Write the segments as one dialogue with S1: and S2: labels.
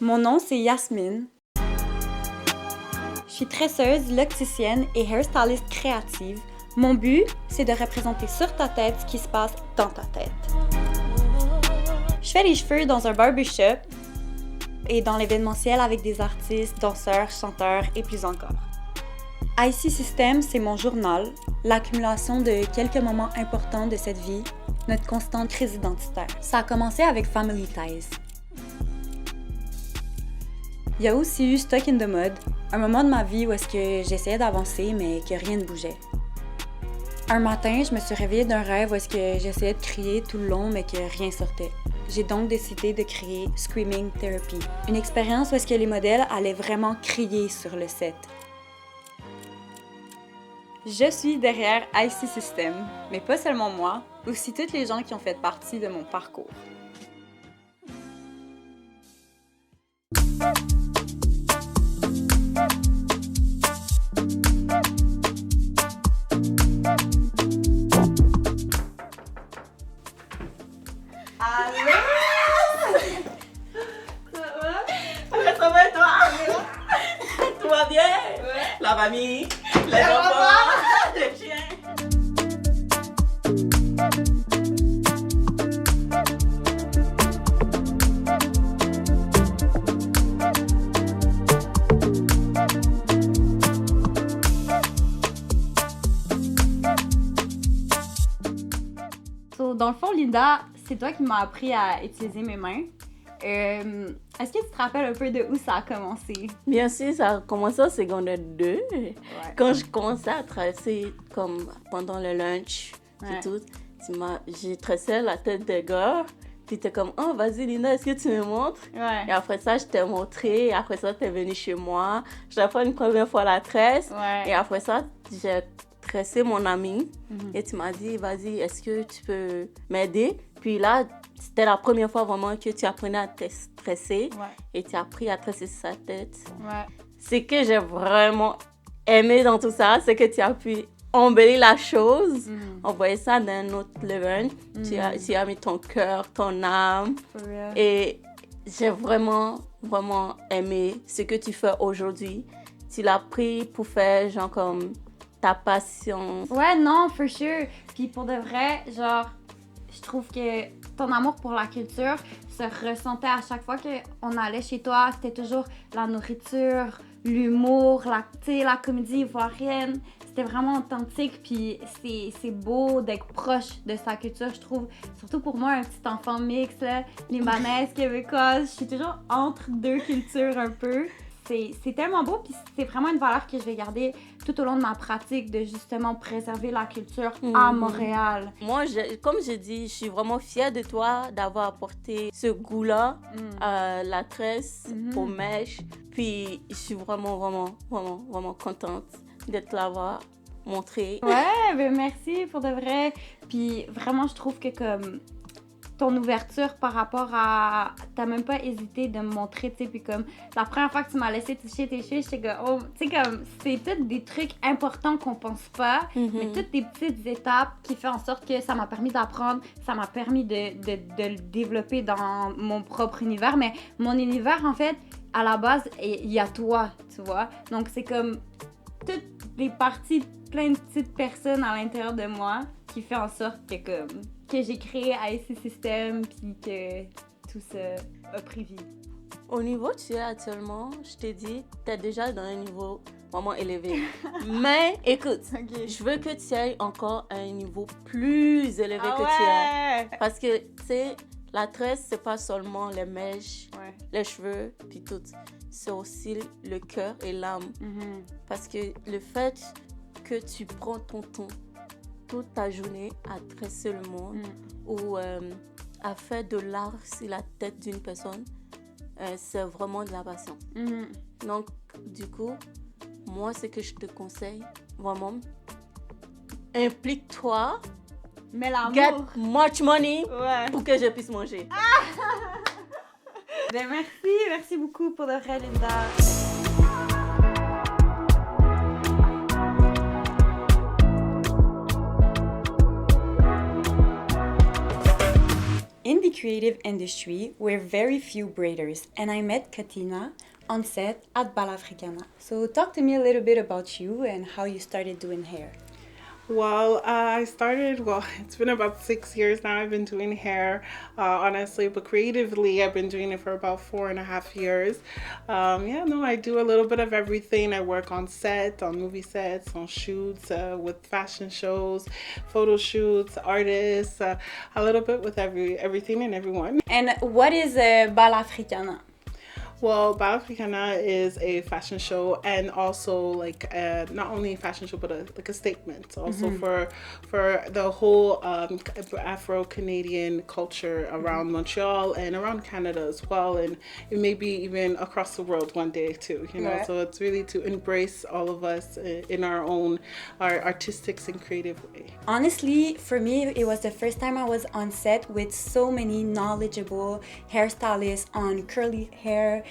S1: Mon nom, c'est Yasmine. Je suis tresseuse, locticienne et hairstyliste créative. Mon but, c'est de représenter sur ta tête ce qui se passe dans ta tête. Je fais les cheveux dans un barbershop et dans l'événementiel avec des artistes, danseurs, chanteurs et plus encore. IC System, c'est mon journal, l'accumulation de quelques moments importants de cette vie, notre constante crise identitaire. Ça a commencé avec Family Ties. Il y a aussi eu Stuck in the Mud, un moment de ma vie où est-ce que j'essayais d'avancer mais que rien ne bougeait. Un matin, je me suis réveillée d'un rêve où est-ce que j'essayais de crier tout le long mais que rien sortait. J'ai donc décidé de créer Screaming Therapy, une expérience où est-ce que les modèles allaient vraiment crier sur le set. Je suis derrière IC System, mais pas seulement moi, aussi toutes les gens qui ont fait partie de mon parcours.
S2: Allô? Ça va et toi? Tout va bien? Ouais. La famille, les enfants, les chiens.
S1: Dans le fond, Linda, c'est toi qui m'as appris à utiliser mes mains. Est-ce que tu te rappelles un peu de où ça a commencé?
S2: Bien sûr, ça a commencé au secondaire 2.
S1: Ouais.
S2: Quand je commençais à tracer comme pendant le lunch et tout, j'ai tracé la tête des gars. Puis t'es comme, oh vas-y Linda, est-ce que tu me montres?
S1: Ouais.
S2: Et après ça, je t'ai montré. Et après ça, t'es venue chez moi. J'ai fait une première fois la tresse.
S1: Ouais.
S2: Et après ça, j'ai tressé mon ami. Et tu m'as dit, vas-y, est-ce que tu peux m'aider? Puis là, c'était la première fois vraiment que tu apprenais à tresser.
S1: Ouais.
S2: Et tu as appris à tresser sa tête.
S1: Ouais.
S2: Ce que j'ai vraiment aimé dans tout ça, c'est que tu as pu embellir la chose, envoyer ça d'un autre level. Tu as mis ton cœur, ton âme.
S1: For real.
S2: Et j'ai vraiment, vraiment aimé ce que tu fais aujourd'hui. Tu l'as pris pour faire genre comme ta passion.
S1: Ouais, non, for sure. Puis pour de vrai, genre, je trouve que ton amour pour la culture se ressentait à chaque fois qu'on allait chez toi. C'était toujours la nourriture, l'humour, la comédie ivoirienne. C'était vraiment authentique, puis c'est beau d'être proche de sa culture, je trouve. Surtout pour moi, un petit enfant mix, là, libanaise, québécoise, je suis toujours entre deux cultures un peu. C'est tellement beau, puis c'est vraiment une valeur que je vais garder tout au long de ma pratique, de justement préserver la culture à Montréal.
S2: Moi, comme je dis, je suis vraiment fière de toi d'avoir apporté ce goût-là à la tresse, aux mèches. Puis, je suis vraiment, vraiment, vraiment, vraiment contente de te l'avoir montré.
S1: Ouais, ben merci pour de vrai. Puis vraiment, je trouve que comme ton ouverture par rapport à... T'as même pas hésité de me montrer, tu sais, puis comme la première fois que tu m'as laissé toucher tes cheveux, j'étais comme, oh, tu sais, comme, c'est tous des trucs importants qu'on pense pas, mais toutes des petites étapes qui font en sorte que ça m'a permis d'apprendre, ça m'a permis de le développer dans mon propre univers, mais mon univers, en fait, à la base, il y a toi, tu vois, donc c'est comme toutes les parties, plein de petites personnes à l'intérieur de moi qui fait en sorte que j'ai créé IC System puis que tout ça a pris vie.
S2: Au niveau tu es actuellement, je t'ai dit, tu es déjà dans un niveau vraiment élevé. Mais écoute, je veux que tu ailles encore à un niveau plus élevé que tu es. Parce que, tu sais, la tresse, c'est pas seulement les mèches, les cheveux, puis tout. C'est aussi le cœur et l'âme. Parce que le fait que tu prends ton temps toute ta journée à tresser le monde ou à faire de l'art sur la tête d'une personne, c'est vraiment de la passion. Donc, du coup, moi, ce que je te conseille, vraiment, implique-toi, get much money pour que je puisse manger.
S1: Ben merci beaucoup pour de vrai, Linda.
S3: in the creative industry, we're very few braiders, and I met Katina on set at Bal Africana. So talk to me a little bit about you and how you started doing hair.
S4: Well, it's been about 6 years now. I've been doing hair, honestly, but creatively, I've been doing it for about 4.5 years. I do a little bit of everything. I work on set, on movie sets, on shoots, with fashion shows, photo shoots, artists, a little bit with everything and everyone.
S3: And what is Bal Africana?
S4: Well, Bal Africana is a fashion show, and also not only a fashion show, but a statement also for the whole Afro-Canadian culture around Montreal and around Canada as well, and it may be even across the world one day too.
S3: Right.
S4: So it's really to embrace all of us in our artistic and creative way.
S3: Honestly, for me, it was the first time I was on set with so many knowledgeable hairstylists on curly hair.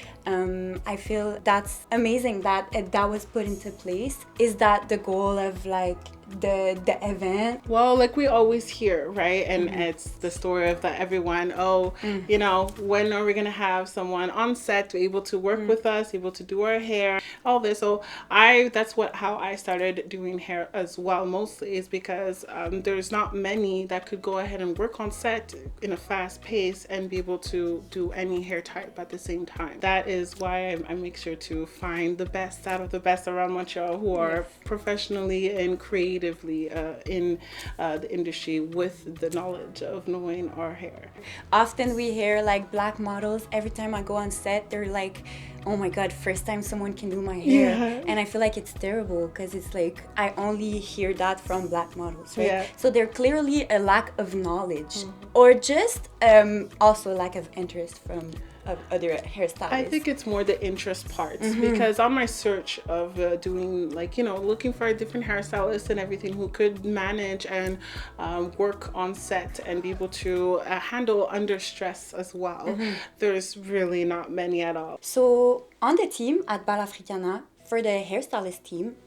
S3: I feel that's amazing that that was put into place. Is that the goal of the event?
S4: Well, like we always hear, right? And it's the story of everyone, when are we gonna have someone on set to able to work with us, able to do our hair, all this. So that's how I started doing hair as well, mostly is because there's not many that could go ahead and work on set in a fast pace and be able to do any hair type at the same time. That is why I make sure to find the best out of the best around Montreal who are professionally and creatively in the industry with the knowledge of knowing our hair.
S3: Often we hear black models, every time I go on set, they're like, oh my god, first time someone can do my hair.
S4: Yeah.
S3: And I feel like it's terrible because it's I only hear that from black models, right?
S4: Yeah.
S3: So there's clearly a lack of knowledge or just also lack of interest from other hairstylists.
S4: I think it's more the interest parts because on my search of doing looking for a different hairstylist and everything who could manage and work on set and be able to handle under stress as well, there's really not many at all.
S3: So on the team at Bal Africana, for the hairstylist team,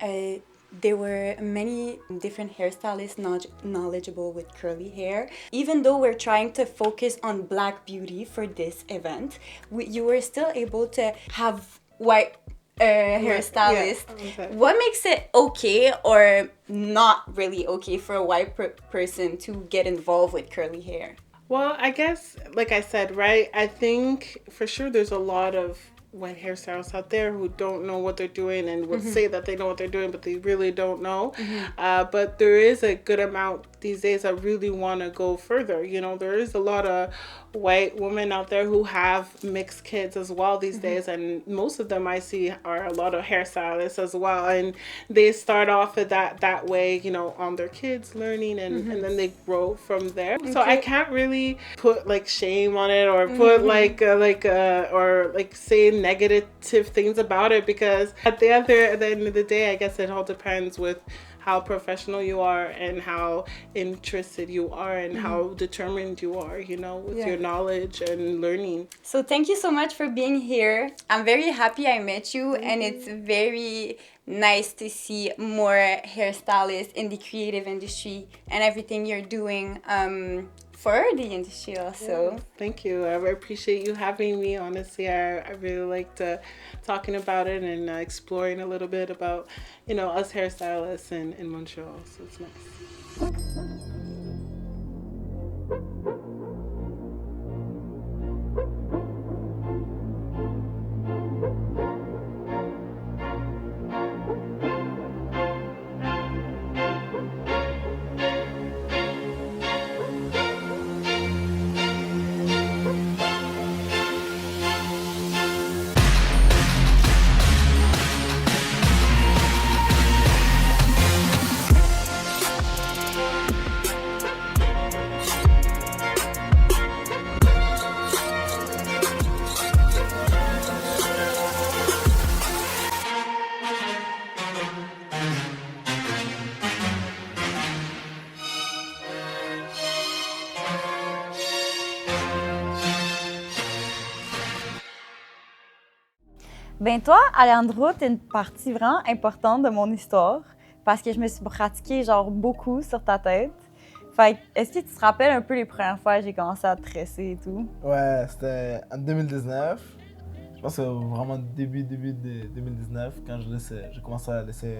S3: there were many different hairstylists knowledgeable with curly hair. Even though we're trying to focus on Black beauty for this event, you were still able to have white hairstylists.
S4: Yeah.
S3: What makes it okay or not really okay for a white person to get involved with curly hair?
S4: Well, I guess, like I said, right, I think for sure there's a lot of white hairstylists out there who don't know what they're doing and would say that they know what they're doing, but they really don't know. But there is a good amount these days that really want to go further. There is a lot of white women out there who have mixed kids as well these days, and most of them I see are a lot of hairstylists as well, and they start off at that way, on their kids learning, and then they grow from there. Okay. So I can't really put shame on it or put or say negative things about it, because at the end of the day, I guess it all depends with how professional you are and how interested you are and how determined you are, with your knowledge and learning.
S3: So thank you so much for being here. I'm very happy I met you, and it's very nice to see more hairstylists in the creative industry and everything you're doing for the industry also.
S4: Yeah, thank you. I appreciate you having me. Honestly, I really liked talking about it and exploring a little bit about, us hairstylists in Montreal. So it's nice.
S5: Ben toi, Alejandro, t'es une partie vraiment importante de mon histoire parce que je me suis pratiquée beaucoup sur ta tête. Fait que, est-ce que tu te rappelles un peu les premières fois que j'ai commencé à te tresser et tout?
S6: Ouais, c'était en 2019. Je pense que vraiment début de 2019, quand j'ai commencé à laisser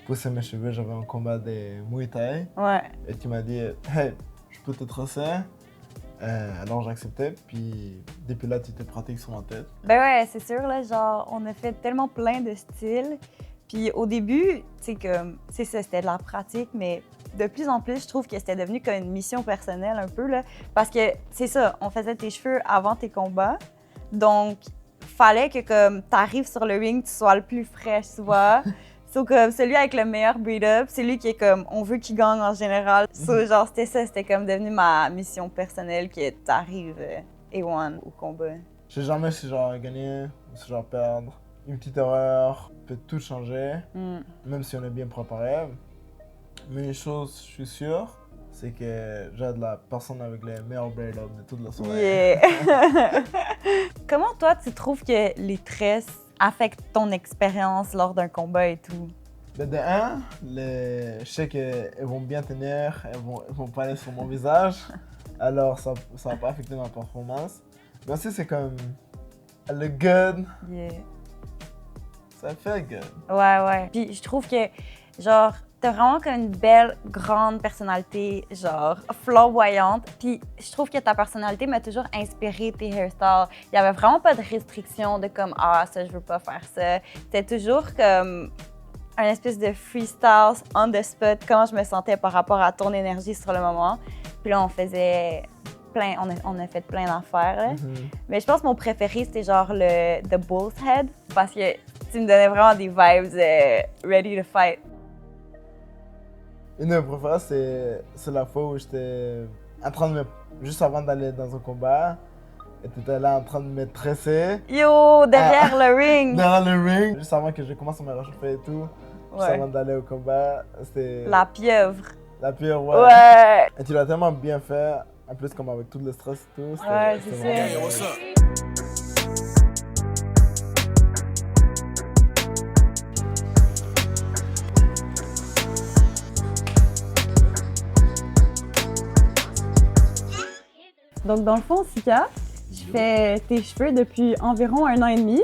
S6: pousser mes cheveux, j'avais un combat de Muay Thai.
S5: Ouais.
S6: Et tu m'as dit, hey, je peux te tresser. Alors j'ai accepté, puis depuis là, tu te pratiques sur ma tête.
S5: Ben ouais, c'est sûr, là, genre, on a fait tellement plein de styles. Puis au début, tu sais, c'est ça, c'était de la pratique, mais de plus en plus, je trouve que c'était devenu comme une mission personnelle un peu, là. Parce que, c'est ça, on faisait tes cheveux avant tes combats. Donc, fallait que, comme, t'arrives sur le ring, tu sois le plus fraîche, tu vois. So, comme, celui avec le meilleur breed-up, c'est lui qui est comme, on veut qu'il gagne en général. So, genre, c'était ça, c'était comme devenu ma mission personnelle que t'arrives A1 au combat.
S6: Je sais jamais si genre gagner ou si genre perdre. Une petite erreur peut tout changer, même si on est bien préparé. Mais une chose, je suis sûr, c'est que j'ai de la personne avec les meilleurs braid-up de toute la soirée.
S5: Yeah! Comment toi, tu trouves que les tresses affectent ton expérience lors d'un combat et tout?
S6: De un, je sais qu'elles vont bien tenir, elles vont pas aller sur mon visage, alors ça va pas affecter ma performance. Mais aussi, c'est comme, elle look good,
S5: Yeah.
S6: ça fait good.
S5: Ouais. Puis je trouve que, genre, t'as vraiment comme une belle, grande personnalité, genre, flamboyante. Puis je trouve que ta personnalité m'a toujours inspiré tes hairstyles. Il y avait vraiment pas de restrictions de comme, ah, ça, je veux pas faire ça. C'était toujours comme un espèce de freestyle on the spot, comment je me sentais par rapport à ton énergie sur le moment. Puis là, on faisait plein, on a fait plein d'affaires, là. Mais je pense que mon préféré, c'était genre le The Bull's Head, parce que tu me donnais vraiment des vibes ready to fight.
S6: Une de mes préférées, c'est la fois où j'étais en train de juste avant d'aller dans un combat, et t'étais là en train de me tresser.
S5: Yo, derrière le ring!
S6: Derrière le ring, juste avant que je commence à me réchauffer et tout. Juste
S5: Ouais.
S6: avant d'aller au combat, c'était
S5: La pieuvre.
S6: la pire, ouais.
S5: Ouais!
S6: Et tu l'as tellement bien fait, en plus comme avec tout le stress et tout.
S5: Ouais,
S6: c'était
S5: c'est
S6: vraiment
S5: ça.
S6: bien.
S5: Donc, dans le fond, Sika, je fais tes cheveux depuis environ 1 an et demi.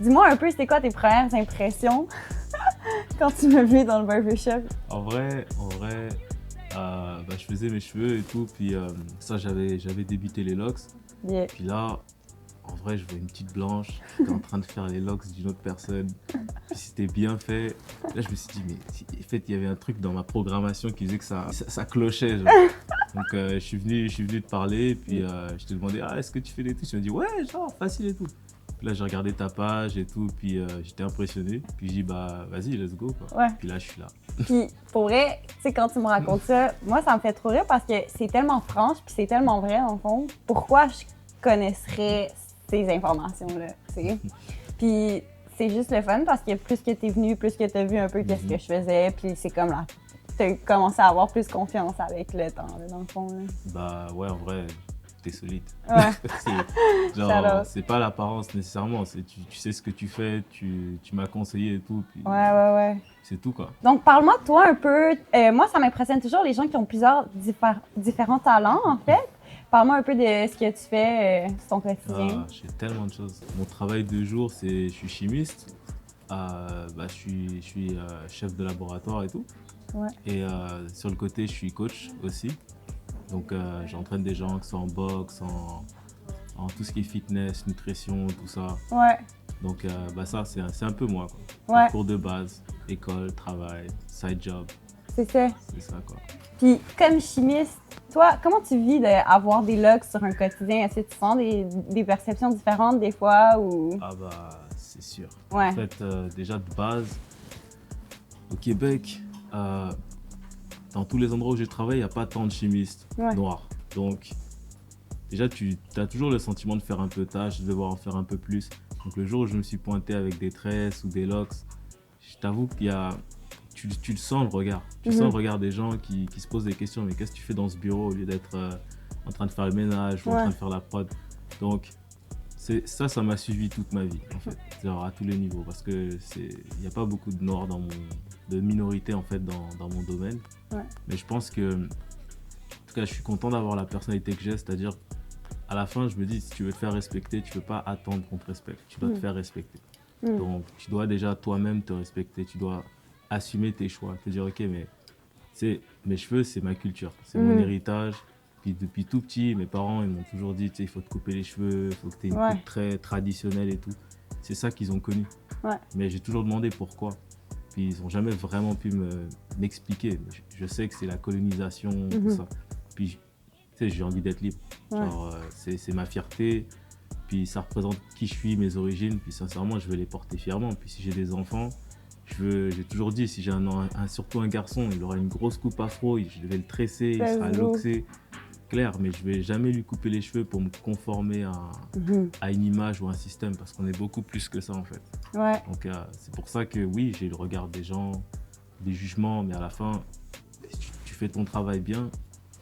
S5: Dis-moi un peu, c'était quoi tes premières impressions quand tu m'as vu dans le barbershop?
S7: En vrai, je faisais mes cheveux et tout, puis ça, j'avais débuté les locks.
S5: Yeah.
S7: Puis là, en vrai, je vois une petite blanche qui était en train de faire les locks d'une autre personne. Puis c'était bien fait. Là, je me suis dit, mais en fait, il y avait un truc dans ma programmation qui faisait que ça clochait. Genre. Donc, je suis venu te parler, et puis je t'ai demandé, est-ce que tu fais des trucs? Tu m'as dit, ouais, genre, facile et tout. Puis là, j'ai regardé ta page et tout, puis j'étais impressionné. Puis j'ai dit, bah, vas-y, let's go, quoi.
S5: Ouais.
S7: Puis là, je suis là.
S5: Puis, pour vrai, tu sais, quand tu me racontes ça, moi, ça me fait trop rire parce que c'est tellement franche, puis c'est tellement vrai, en fond. Pourquoi je connaisserais ces informations-là, tu sais? Puis, c'est juste le fun parce que plus que t'es venu, plus que t'as vu un peu qu'est-ce que je faisais, puis c'est comme là, t'as commencé à avoir plus confiance avec le temps, là, dans le fond, là.
S7: Bah, ouais, en vrai, t'es solide.
S5: Ouais.
S7: Genre, c'est pas l'apparence nécessairement, c'est tu sais ce que tu fais, tu m'as conseillé et tout, puis
S5: Ouais.
S7: c'est tout, quoi.
S5: Donc, parle-moi de toi un peu. Moi, ça m'impressionne toujours les gens qui ont plusieurs différents talents, en fait. Parle-moi un peu de ce que tu fais sur ton quotidien.
S7: J'ai tellement de choses. Mon travail de jour, c'est je suis chimiste, je suis chef de laboratoire et tout.
S5: Ouais.
S7: Et sur le côté, je suis coach aussi. Donc, j'entraîne des gens qui sont en boxe, en tout ce qui est fitness, nutrition, tout ça.
S5: Ouais.
S7: Donc, ça, c'est un peu moi, quoi.
S5: Ouais.
S7: Cours de base, école, travail, side job,
S5: C'est ça.
S7: c'est ça, quoi.
S5: Puis, comme chimiste, toi, comment tu vis d'avoir des locks sur un quotidien? Est-ce que tu sens des perceptions différentes des fois ou...
S7: Ah bah, c'est sûr.
S5: Ouais.
S7: En fait, déjà de base, au Québec, dans tous les endroits où je travaille, il n'y a pas tant de chimistes noirs. Donc, déjà, tu as toujours le sentiment de faire un peu tâche, de devoir en faire un peu plus. Donc, le jour où je me suis pointé avec des tresses ou des locks, je t'avoue qu'il y a... Tu le sens, le regard. Tu sens le regard des gens qui se posent des questions. Mais qu'est-ce que tu fais dans ce bureau au lieu d'être en train de faire le ménage ou en train de faire la prod? Donc, Ça m'a suivi toute ma vie, en fait, genre à tous les niveaux, parce que il n'y a pas beaucoup de noirs de minorités, en fait, dans mon domaine.
S5: Ouais.
S7: Mais je pense que, en tout cas, je suis content d'avoir la personnalité que j'ai, c'est-à-dire, à la fin, je me dis, si tu veux te faire respecter, tu ne peux pas attendre qu'on te respecte, tu dois te faire respecter. Donc, tu dois déjà toi-même te respecter, tu dois assumer tes choix, te dire, ok, mais mes cheveux, c'est ma culture, c'est mon héritage. Puis depuis tout petit, mes parents ils m'ont toujours dit, il faut te couper les cheveux, il faut que tu aies une coupe très traditionnelle et tout. C'est ça qu'ils ont connu. Ouais. Mais j'ai toujours demandé pourquoi. Puis ils n'ont jamais vraiment pu m'expliquer. Je sais que c'est la colonisation, tout ça. Puis j'ai envie d'être libre. Genre, c'est ma fierté. Puis ça représente qui je suis, mes origines. Puis sincèrement, je veux les porter fièrement. Puis si j'ai des enfants, j'ai toujours dit, si j'ai surtout un garçon, il aura une grosse coupe afro, je vais le tresser, il sera loxé. Clair, mais je vais jamais lui couper les cheveux pour me conformer à une image ou un système, parce qu'on est beaucoup plus que ça en fait. Ouais. Donc c'est pour ça que oui, j'ai le regard des gens, des jugements, mais à la fin, si tu fais ton travail bien,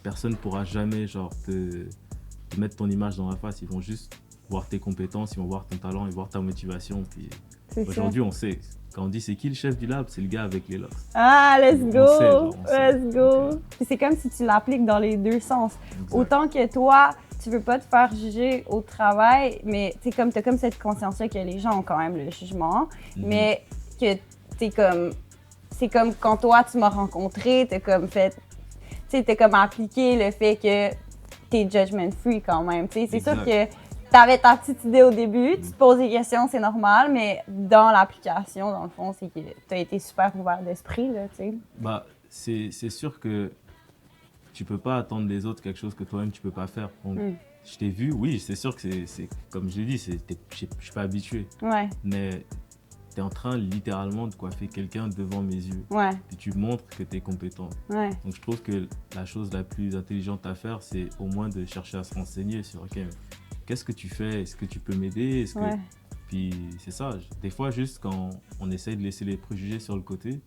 S7: personne ne pourra jamais genre, te mettre ton image dans la face. Ils vont juste voir tes compétences, ils vont voir ton talent, ils vont voir ta motivation. Puis aujourd'hui, on sait. Quand on dit c'est qui le chef du lab, c'est le gars avec les locks.
S5: Ah, let's go! Let's go! Puis c'est comme si tu l'appliques dans les deux sens. Exact. Autant que toi, tu veux pas te faire juger au travail, mais t'as comme cette conscience-là que les gens ont quand même le jugement, mais que c'est comme quand toi, tu m'as rencontré, t'as comme appliqué le fait que t'es judgment free quand même. C'est sûr que t'avais ta petite idée au début, tu te poses des questions, c'est normal, mais dans l'application, dans le fond, c'est que t'as été super ouvert d'esprit, là, tu sais.
S7: Bah, c'est sûr que tu peux pas attendre des autres quelque chose que toi-même tu peux pas faire. Donc, je t'ai vu, oui, c'est sûr que c'est comme je l'ai dit, je suis pas habitué. Ouais. Mais t'es en train littéralement de coiffer quelqu'un devant mes yeux. Ouais. Et tu montres que t'es compétent. Ouais. Donc je trouve que la chose la plus intelligente à faire, c'est au moins de chercher à se renseigner sur OK, qu'est-ce que tu fais? Est-ce que tu peux m'aider? Puis c'est ça, des fois juste quand on essaye de laisser les préjugés sur le côté,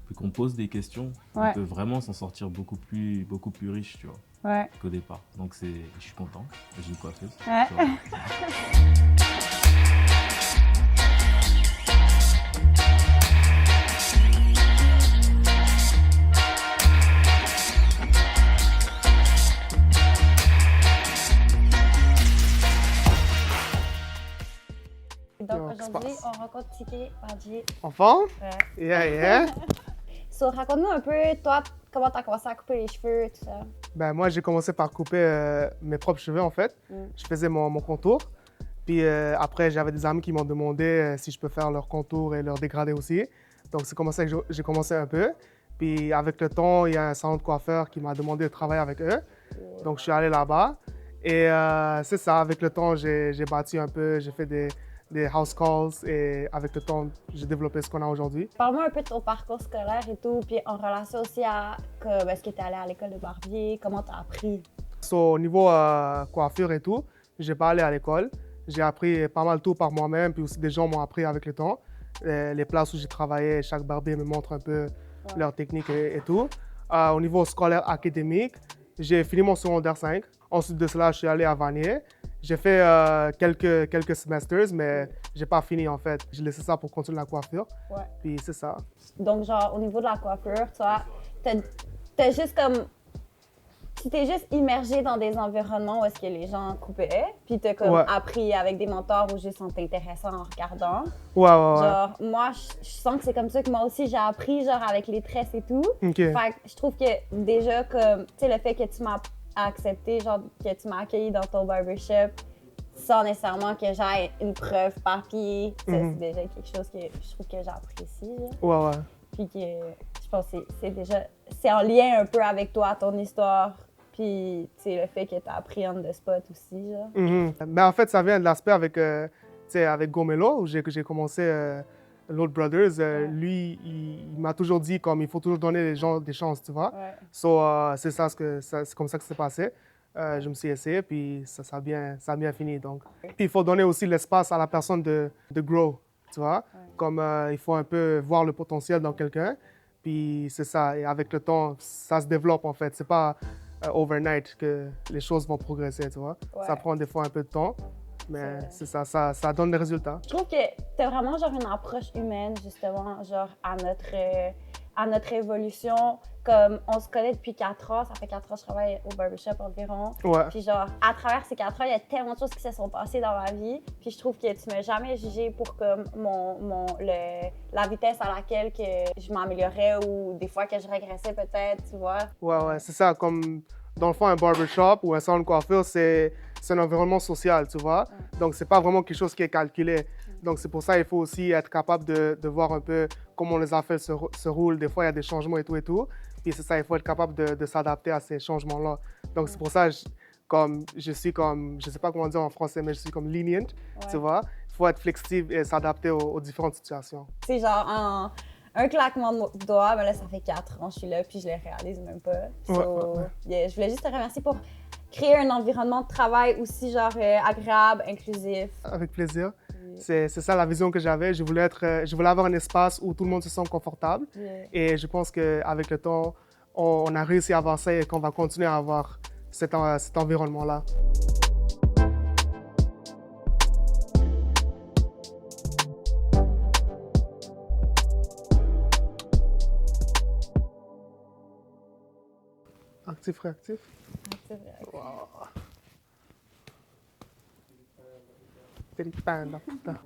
S7: puis qu'on pose des questions, on peut vraiment s'en sortir beaucoup plus riche, tu vois, qu'au départ. Donc je suis content, j'ai une coiffeuse. Ouais.
S1: Donc aujourd'hui, on rencontre Tiki Badji.
S8: Enfant? Ouais. Yeah.
S1: So, raconte-nous un peu, toi, comment tu as commencé à couper les cheveux, tout ça.
S8: Ben, moi, j'ai commencé par couper mes propres cheveux, en fait. Je faisais mon contour. Puis après, j'avais des amis qui m'ont demandé si je peux faire leur contour et leur dégradé aussi. Donc, c'est comme ça que j'ai commencé un peu. Puis avec le temps, il y a un salon de coiffeur qui m'a demandé de travailler avec eux. Donc, je suis allé là-bas. Et c'est ça, avec le temps, j'ai bâti un peu, j'ai fait des house calls et avec le temps, j'ai développé ce qu'on a aujourd'hui.
S1: Parle-moi un peu de ton parcours scolaire et tout, puis en relation aussi à est-ce que tu es allé à l'école de barbier, comment tu as appris?
S8: Au niveau coiffure et tout, j'ai pas allé à l'école. J'ai appris pas mal tout par moi-même, puis aussi des gens m'ont appris avec le temps. Les places où j'ai travaillé, chaque barbier me montre un peu leur technique et tout. Au niveau scolaire académique, j'ai fini mon secondaire 5. Ensuite de cela, je suis allé à Vanier. J'ai fait quelques semestres, mais j'ai pas fini en fait. J'ai laissé ça pour continuer la coiffure. Ouais. Puis c'est ça.
S1: Donc, genre, au niveau de la coiffure, toi, t'as juste comme. Tu t'es juste immergé dans des environnements où est-ce que les gens coupaient, puis t'as comme appris avec des mentors ou juste en t'intéressant en regardant.
S8: Ouais.
S1: Genre, moi, je sens que c'est comme ça que moi aussi j'ai appris, genre avec les tresses et tout.
S8: Okay.
S1: Fait que je trouve que déjà, comme, tu sais, le fait que tu m'as accepté, genre, que tu m'as accueilli dans ton barbershop sans nécessairement que j'aille une preuve papier, c'est déjà quelque chose que je trouve que j'apprécie.
S8: Ouais.
S1: Puis que je pense que c'est en lien un peu avec toi, ton histoire. Puis, tu sais, le fait que tu as appris on the spot aussi, genre.
S8: Mais en fait, ça vient de l'aspect avec Gomelo, où j'ai commencé Lord Brothers. Lui, il m'a toujours dit comme il faut toujours donner les gens des chances, tu vois. Ouais. So, c'est comme ça que c'est passé. Je me suis essayé, puis ça a bien fini, donc. Puis il faut donner aussi l'espace à la personne de grow, tu vois. Ouais. Comme il faut un peu voir le potentiel dans quelqu'un, puis c'est ça. Et avec le temps, ça se développe, en fait. C'est pas overnight que les choses vont progresser, tu vois. Ouais. Ça prend des fois un peu de temps. Mais c'est ça, ça donne des résultats.
S5: Je trouve que t'as vraiment genre une approche humaine, justement, genre à notre évolution. Comme on se connaît depuis 4 ans, ça fait 4 ans que je travaille au barbershop environ.
S8: Ouais.
S5: Puis genre, à travers ces 4 ans, il y a tellement de choses qui se sont passées dans ma vie. Puis je trouve que tu m'as jamais jugé pour comme la vitesse à laquelle que je m'améliorais ou des fois que je régressais peut-être, tu vois.
S8: Ouais, c'est ça. Comme dans le fond, un barbershop ou un salon de coiffure, c'est un environnement social, tu vois. Donc, c'est pas vraiment quelque chose qui est calculé. Donc, c'est pour ça qu'il faut aussi être capable de voir un peu comment les affaires se roulent. Des fois, il y a des changements et tout. Puis c'est ça, il faut être capable de s'adapter à ces changements-là. Donc, c'est pour ça, je sais pas comment dire en français, mais je suis comme lenient, tu vois. Il faut être flexible et s'adapter aux différentes situations.
S5: C'est genre un claquement de doigts, mais là, ça fait 4 ans que je suis là, puis je les réalise même pas. Yeah, je voulais juste te remercier pour créer un environnement de travail aussi genre agréable, inclusif.
S8: Avec plaisir. C'est ça la vision que j'avais. Je voulais avoir un espace où tout le monde se sent confortable. Et je pense qu'avec le temps, on a réussi à avoir ça et qu'on va continuer à avoir cet environnement-là. Actif, réactif. Wow.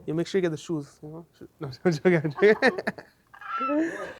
S8: You make sure you get the shoes. You know? No, I'm joking.